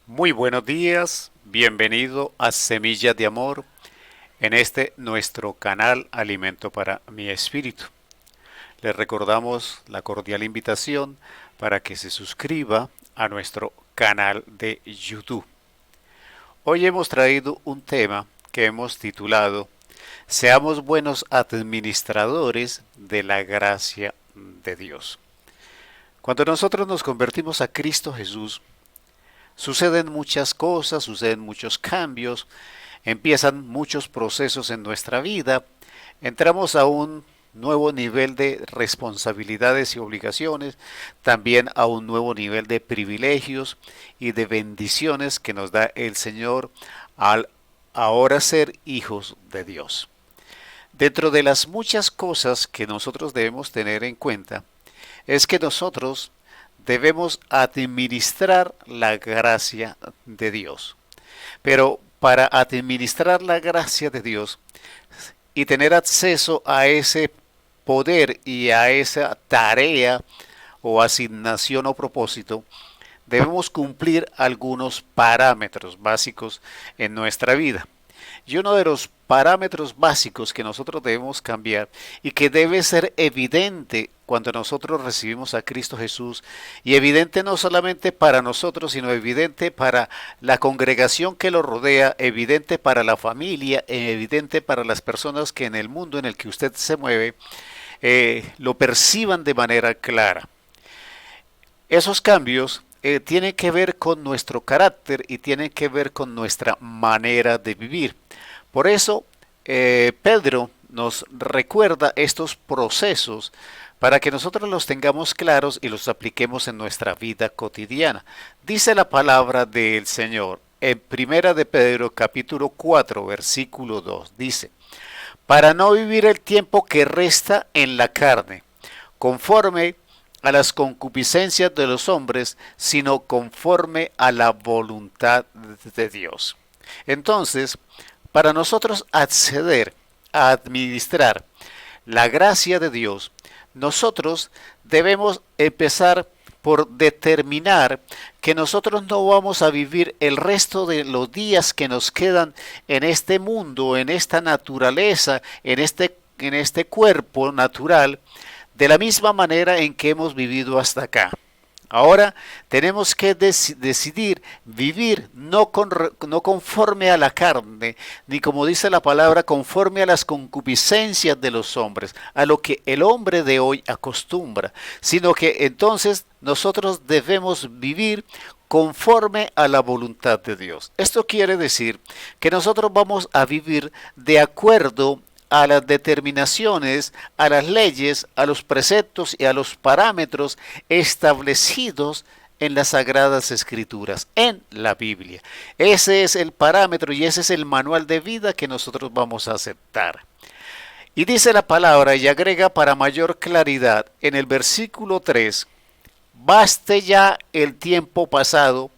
Muy buenos días, bienvenido a Semillas de Amor en este nuestro canal Alimento para mi Espíritu. Les recordamos la cordial invitación para que se suscriba a nuestro canal de YouTube. Hoy hemos traído un tema que hemos titulado Seamos buenos administradores de la gracia de Dios. Cuando nosotros nos convertimos a Cristo Jesús, suceden muchas cosas, suceden muchos cambios, empiezan muchos procesos en nuestra vida, entramos a un nuevo nivel de responsabilidades y obligaciones, también a un nuevo nivel de privilegios y de bendiciones que nos da el Señor al ahora ser hijos de Dios. Dentro de las muchas cosas que nosotros debemos tener en cuenta, es que nosotros debemos administrar la gracia de Dios. Pero para administrar la gracia de Dios y tener acceso a ese poder y a esa tarea o asignación o propósito, debemos cumplir algunos parámetros básicos en nuestra vida. Y uno de los parámetros básicos que nosotros debemos cambiar y que debe ser evidente cuando nosotros recibimos a Cristo Jesús, y evidente no solamente para nosotros, sino evidente para la congregación que lo rodea, evidente para la familia, evidente para las personas que en el mundo en el que usted se mueve lo perciban de manera clara. Esos cambios tienen que ver con nuestro carácter y tienen que ver con nuestra manera de vivir. Por eso, Pedro nos recuerda estos procesos para que nosotros los tengamos claros y los apliquemos en nuestra vida cotidiana. Dice la palabra del Señor en Primera de Pedro capítulo 4 versículo 2, dice: para no vivir el tiempo que resta en la carne, conforme a las concupiscencias de los hombres, sino conforme a la voluntad de Dios. Entonces, para nosotros acceder a administrar la gracia de Dios, nosotros debemos empezar por determinar que nosotros no vamos a vivir el resto de los días que nos quedan en este mundo, en esta naturaleza, en este cuerpo natural, de la misma manera en que hemos vivido hasta acá. Ahora tenemos que decidir vivir no conforme a la carne, ni como dice la palabra, conforme a las concupiscencias de los hombres, a lo que el hombre de hoy acostumbra, sino que entonces nosotros debemos vivir conforme a la voluntad de Dios. Esto quiere decir que nosotros vamos a vivir de acuerdo a las determinaciones, a las leyes, a los preceptos y a los parámetros establecidos en las Sagradas Escrituras, en la Biblia. Ese es el parámetro y ese es el manual de vida que nosotros vamos a aceptar. Y dice la palabra y agrega para mayor claridad en el versículo 3, baste ya el tiempo pasado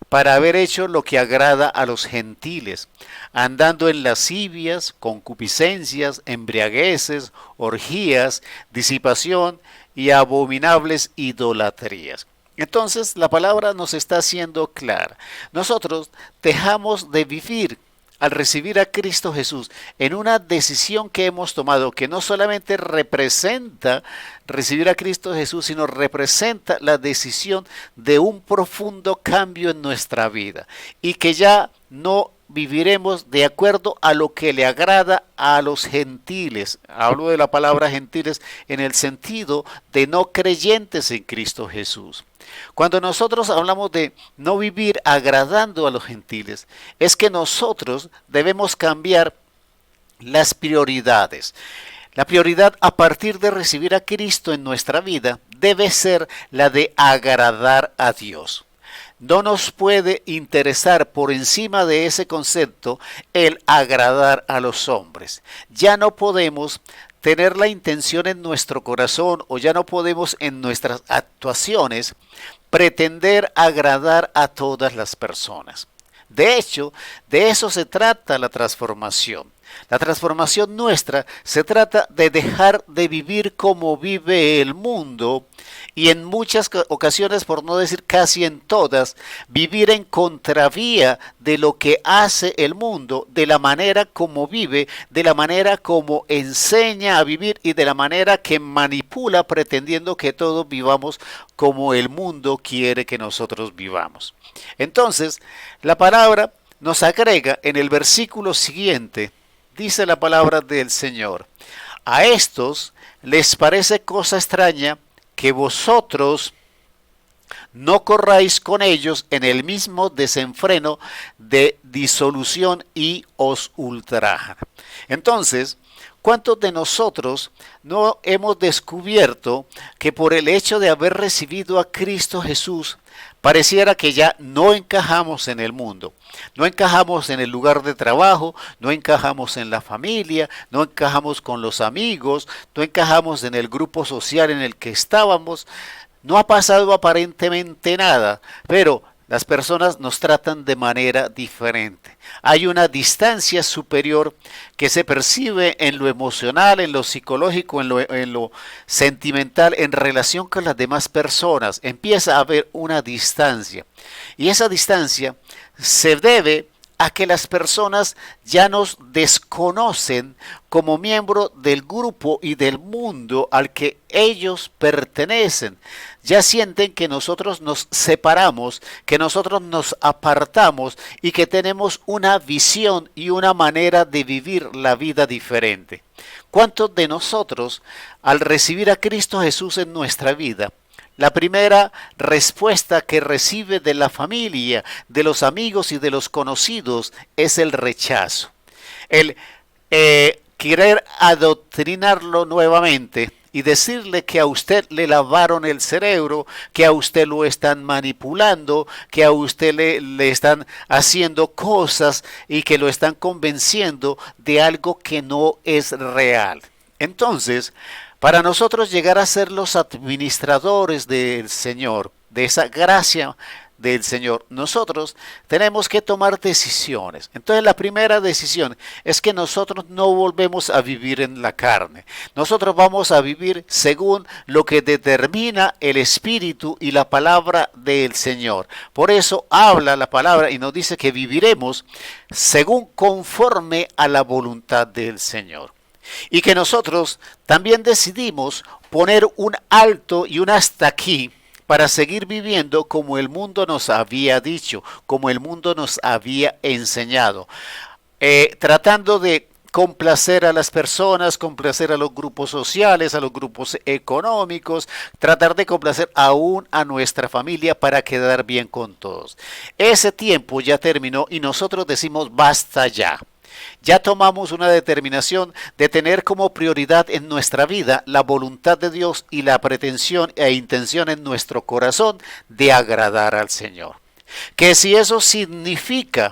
para haber hecho lo que agrada a los gentiles, andando en lascivias, concupiscencias, embriagueces, orgías, disipación y abominables idolatrías. Entonces la palabra nos está haciendo clara. Nosotros dejamos de vivir al recibir a Cristo Jesús en una decisión que hemos tomado que no solamente representa recibir a Cristo Jesús, sino representa la decisión de un profundo cambio en nuestra vida y que ya no viviremos de acuerdo a lo que le agrada a los gentiles. Hablo de la palabra gentiles en el sentido de no creyentes en Cristo Jesús. Cuando nosotros hablamos de no vivir agradando a los gentiles, es que nosotros debemos cambiar las prioridades. La prioridad a partir de recibir a Cristo en nuestra vida debe ser la de agradar a Dios. No nos puede interesar por encima de ese concepto el agradar a los hombres. Ya no podemos tener la intención en nuestro corazón o ya no podemos en nuestras actuaciones pretender agradar a todas las personas. De hecho, de eso se trata la transformación. La transformación nuestra se trata de dejar de vivir como vive el mundo y en muchas ocasiones, por no decir casi en todas, vivir en contravía de lo que hace el mundo, de la manera como vive, de la manera como enseña a vivir y de la manera que manipula pretendiendo que todos vivamos como el mundo quiere que nosotros vivamos. Entonces, la palabra nos agrega en el versículo siguiente, dice la palabra del Señor: a estos les parece cosa extraña que vosotros no corráis con ellos en el mismo desenfreno de disolución y os ultrajan. Entonces, ¿cuántos de nosotros no hemos descubierto que por el hecho de haber recibido a Cristo Jesús, pareciera que ya no encajamos en el mundo? No encajamos en el lugar de trabajo, no encajamos en la familia, no encajamos con los amigos, no encajamos en el grupo social en el que estábamos. No ha pasado aparentemente nada, pero las personas nos tratan de manera diferente. Hay una distancia superior que se percibe en lo emocional, en lo psicológico, en lo sentimental, en relación con las demás personas. Empieza a haber una distancia. Y esa distancia se debe a que las personas ya nos desconocen como miembro del grupo y del mundo al que ellos pertenecen. Ya sienten que nosotros nos separamos, que nosotros nos apartamos y que tenemos una visión y una manera de vivir la vida diferente. ¿Cuántos de nosotros, al recibir a Cristo Jesús en nuestra vida, la primera respuesta que recibe de la familia, de los amigos y de los conocidos es el rechazo? El querer adoctrinarlo nuevamente y decirle que a usted le lavaron el cerebro, que a usted lo están manipulando, que a usted le están haciendo cosas y que lo están convenciendo de algo que no es real. Entonces, para nosotros llegar a ser los administradores del Señor, de esa gracia del Señor, nosotros tenemos que tomar decisiones. Entonces la primera decisión es que nosotros no volvemos a vivir en la carne. Nosotros vamos a vivir según lo que determina el Espíritu y la palabra del Señor. Por eso habla la palabra y nos dice que viviremos según conforme a la voluntad del Señor. Y que nosotros también decidimos poner un alto y un hasta aquí para seguir viviendo como el mundo nos había dicho, como el mundo nos había enseñado, tratando de complacer a las personas, complacer a los grupos sociales, a los grupos económicos, tratar de complacer aún a nuestra familia para quedar bien con todos. Ese tiempo ya terminó y nosotros decimos basta ya. Ya tomamos una determinación de tener como prioridad en nuestra vida la voluntad de Dios y la pretensión e intención en nuestro corazón de agradar al Señor. Que si eso significa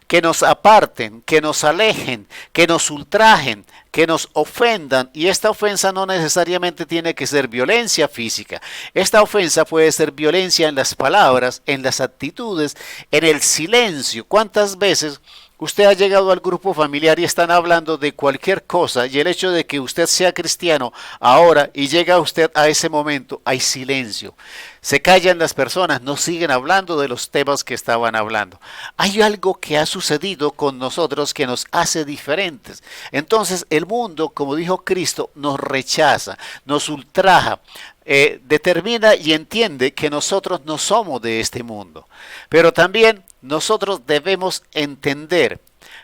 que nos aparten, que nos alejen, que nos ultrajen, que nos ofendan, y esta ofensa no necesariamente tiene que ser violencia física. Esta ofensa puede ser violencia en las palabras, en las actitudes, en el silencio. ¿Cuántas veces usted ha llegado al grupo familiar y están hablando de cualquier cosa y el hecho de que usted sea cristiano ahora y llega usted a ese momento, hay silencio? Se callan las personas, no siguen hablando de los temas que estaban hablando. Hay algo que ha sucedido con nosotros que nos hace diferentes. Entonces el mundo, como dijo Cristo, nos rechaza, nos ultraja, determina y entiende que nosotros no somos de este mundo. Pero también nosotros debemos entender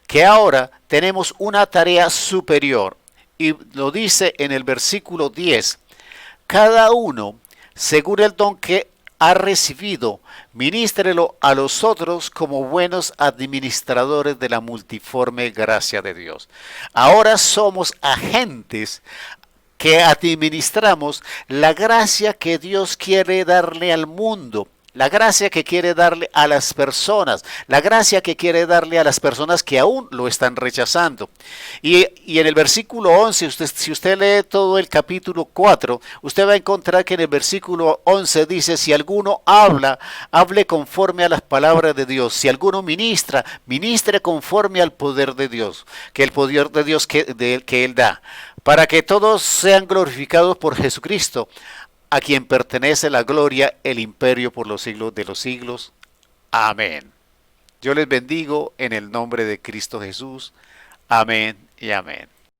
que ahora tenemos una tarea superior. Y lo dice en el versículo 10. Cada uno, según el don que ha recibido, ministrelo a los otros como buenos administradores de la multiforme gracia de Dios. Ahora somos agentes que administramos la gracia que Dios quiere darle al mundo. La gracia que quiere darle a las personas, la gracia que quiere darle a las personas que aún lo están rechazando. Y en el versículo 11, si usted lee todo el capítulo 4, usted va a encontrar que en el versículo 11 dice: si alguno habla, hable conforme a las palabras de Dios. Si alguno ministra, ministre conforme al poder de Dios, que el poder de Dios que Él da, para que todos sean glorificados por Jesucristo, a quien pertenece la gloria, el imperio por los siglos de los siglos. Amén. Yo les bendigo en el nombre de Cristo Jesús. Amén y amén.